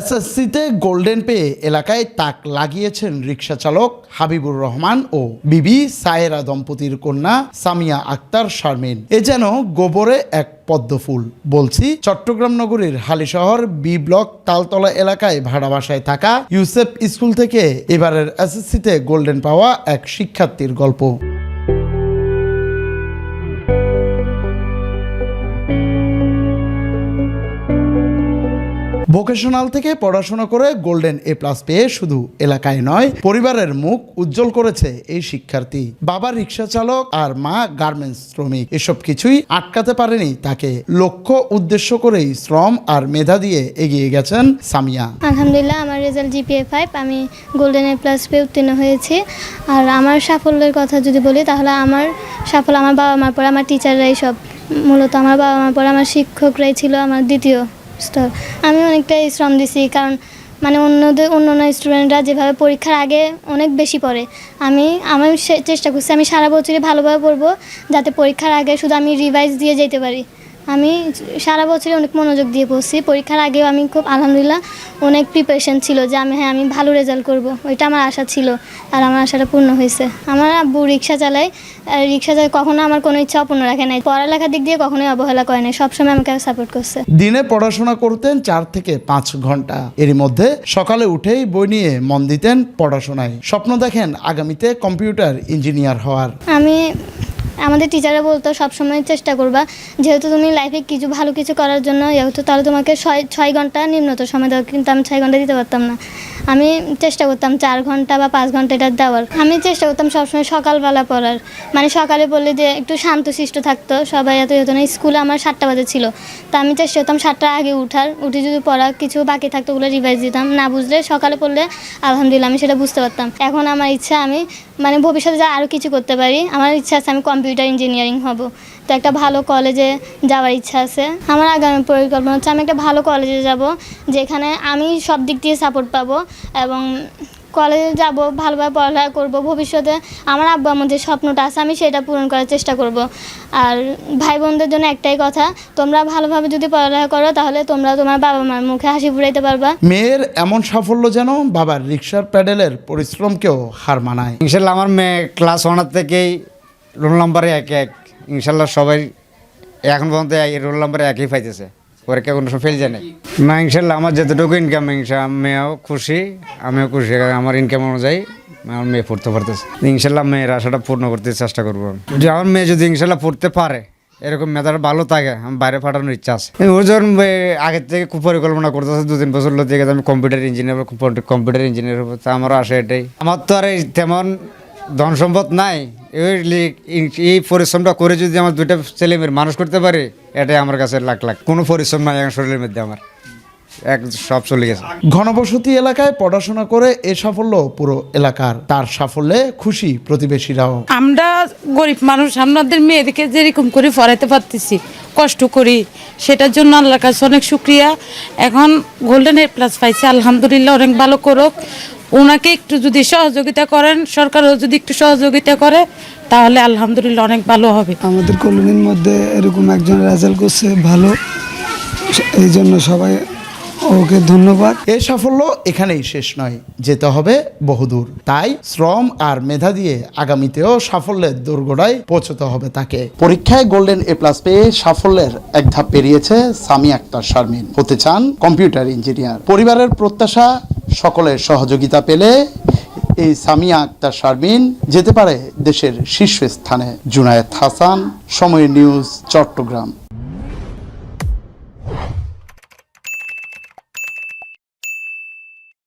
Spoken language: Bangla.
এসএসসিতে গোল্ডেন পেয়ে এলাকায় তাক লাগিয়েছেন রিকশা চালক হাবিবুর রহমান ও বিবি সায়েরা দম্পতির কন্যা সামিয়া আক্তার শারমিন। এ যেন গোবরে এক পদ্মফুল। বলছি চট্টগ্রাম নগরীর হালিশহর বি ব্লক তালতলা এলাকায় ভাড়া বাসায় থাকা ইউসেফ স্কুল থেকে এবারের এসএসসিতে গোল্ডেন পাওয়া এক শিক্ষার্থীর গল্প। ভোকেশনাল থেকে পড়াশোনা করে গোল্ডেন এ প্লাস পেয়ে শুধু এলাকায় নয়, পরিবারের মুখ উজ্জ্বল করেছে এই শিক্ষার্থী। বাবা রিকশা চালক আর মা গার্মেন্টস শ্রমিক। এসব কিছুই আটকাতে পারেনি তাকে। লক্ষ্য উদ্দেশ্য করেই শ্রম আর মেধা দিয়ে এগিয়ে গেছেন সামিয়া। আলহামদুলিল্লাহ, আমার রেজাল্ট জিপিএ 5, আমি গোল্ডেন এ প্লাস পেয়ে উত্তীর্ণ হয়েছি। আর আমার সাফল্যের কথা যদি বলি, তাহলে আমার সাফল্য আমার বাবা মার পর আমার টিচাররাই সব। মূলত আমার বাবা মার পর আমার শিক্ষকরাই ছিল আমার দ্বিতীয় স্তর। আমি অনেকটাই শ্রম দিছি, কারণ মানে অন্য স্টুডেন্টরা যেভাবে পরীক্ষার আগে অনেক বেশি পড়ে, আমি চেষ্টা করছি আমি সারা বছরই ভালোভাবে পড়বো, যাতে পরীক্ষার আগে শুধু আমি রিভাইজ দিয়ে যেতে পারি। আমি সারা বছরই অনেক মনোযোগ দিয়ে পড়ছি। পরীক্ষার আগেও আমি খুব আলহামদুলিল্লাহ অনেক প্রিপারেশন ছিল যে আমি ভালো রেজাল্ট করব, ওইটা আমার আশা ছিল। আর আমার আশাটা পূর্ণ হয়েছে। আমার আব্বু রিক্সা চালায়, কখনো আমার কোনো ইচ্ছা অপূর্ণ রাখে নাই। পড়ালেখার দিক দিয়ে কখনোই অবহেলা করে নাই, সবসময় আমাকে সাপোর্ট করছে। দিনে পড়াশোনা করতেন 4 থেকে 5 ঘন্টা। এরই মধ্যে সকালে উঠেই বই নিয়ে মন দিতেন পড়াশোনায়। স্বপ্ন দেখেন আগামীতে কম্পিউটার ইঞ্জিনিয়ার হওয়ার। আমাদের টিচাররা বলতো সবসময় চেষ্টা করবা, যেহেতু তুমি লাইফে ভালো কিছু করার জন্য তাহলে তোমাকে 6 ঘন্টা নিম্নতর সময় দেওয়া, কিন্তু আমি 6 ঘন্টা দিতে পারতাম না। আমি চেষ্টা করতাম 4 ঘন্টা বা 5 ঘন্টা এটা দেওয়ার। আমি চেষ্টা করতাম সবসময় সকালবেলা পড়ার, মানে সকালে পড়লে যে একটু শান্তশিষ্ট থাকতো, সবাই এত হতো না। স্কুলে আমার 7টা বাজে ছিল, তা আমি চেষ্টা করতাম 7টার আগে উঠে যদি পড়া কিছু বাকি থাকতো ওগুলো রিভাইজ দিতাম। না বুঝলে সকালে পড়লে আলহামদুলিল্লাহ আমি সেটা বুঝতে পারতাম। এখন আমার ইচ্ছা আমি ভবিষ্যতে যা আরও কিছু করতে পারি। আমার ইচ্ছা আছে আমি কম্পিউটার ইঞ্জিনিয়ারিং হব। তো একটা ভালো কলেজে যাওয়ার ইচ্ছা আছে। আমার আগামী পরিকল্পনা হচ্ছে আমি একটা ভালো কলেজে যাব, যেখানে আমি সব দিক দিয়ে সাপোর্ট পাবো, এবং কলেজে যাব, ভালোভাবে পড়ালেখা করব। ভবিষ্যতে আমার আব্বু আমার যে স্বপ্নটা আছে আমি সেটা পূরণ করার চেষ্টা করব। আর ভাই বোনদের জন্য একটাই কথা, তোমরা ভালোভাবে যদি পড়ালেখা করো তাহলে তোমরা তোমার বাবা মার মুখে হাসি ফুরাইতে পারবা। মেয়ের এমন সাফল্য যেন বাবার রিকশার প্যাডেলের পরিশ্রমকেও হার মানায়। ইনশাল্লাহ আমার মেয়ে ক্লাস 1 থেকেই রোল নম্বরে 1 ইনশাল্লাহ সবাই এখন পর্যন্ত রোল নম্বরে 1ই পাইতেছে। পরীক্ষা কোনো সময় ফেল যায় না। ইনশাল্লাহ আমার যতটুকু ইনকাম, মেয়েও খুশি, আমিও খুশি। আমার ইনকাম অনুযায়ী আমার মেয়ে পড়তে পারতেছে। ইনশাল্লাহ মেয়ের আশাটা পূর্ণ করতে চেষ্টা করবো। যে আমার মেয়ে যদি ইনশাল্লাহ পড়তে পারে, এরকম মেধাটা ভালো থাকে, আমি বাইরে পাঠানোর ইচ্ছা আছে। ওর যখন আগের থেকে খুব পরিকল্পনা করতেছে, 2-3 বছর লোক আমি কম্পিউটার ইঞ্জিনিয়ার হবো। তা আমারও আশা এটাই। আমার তো আর তেমন ধন সম্পদ নাই, এই পরিশ্রমটা করে যদি আমার 2টা ছেলে মেয়ের মানুষ করতে পারে, এটাই আমার কাছে লাখ কোনো পরিশ্রম নাই এখন শরীরের মধ্যে। আমার সব চলে গেছে। ঘনবসতি এলাকায় পড়াশোনা করে এ সাফল্য পুরো এলাকার। তার সাফল্যে খুশি প্রতিবেশীরাও। আমরা গরিব মানুষ, আমাদের মেয়েদেরকে যেরকম করে পড়াইতে পারতেছি, কষ্ট করি, সেটার জন্য আল্লাহর কাছে অনেক শুক্রিয়া। এখন গোল্ডেন এ প্লাস পাইছে, আলহামদুলিল্লাহ অনেক ভালো করুক। ওনাকে একটু যদি সহযোগিতা করেন, সরকারও যদি একটু সহযোগিতা করে, তাহলে আলহামদুলিল্লাহ অনেক ভালো হবে। আমাদের কলোনির মধ্যে এরকম একজন রেজাল্ট করছে ভালো, এই জন্য সবাই ওকে ধন্যবাদ। এই সাফল্য এখানেই শেষ নয়, যেতে হবে বহুদূর। তাই শ্রম আর মেধা দিয়ে আগামীতেও সাফল্যের দোরগোড়ায় পৌঁছতে হবে তাকে। পরীক্ষায় গোল্ডেন এ প্লাস পেয়ে সাফল্যের এক ধাপ পেরিয়েছে সামিয়া আক্তার শারমিন। হতে চান কম্পিউটার ইঞ্জিনিয়ার। পরিবারের প্রত্যাশা, সকলের সহযোগিতা পেলে এই সামিয়া আক্তার শারমিন যেতে পারে দেশের শীর্ষস্থানে। জুনায়েদ হাসান, সময় নিউজ, চট্টগ্রাম।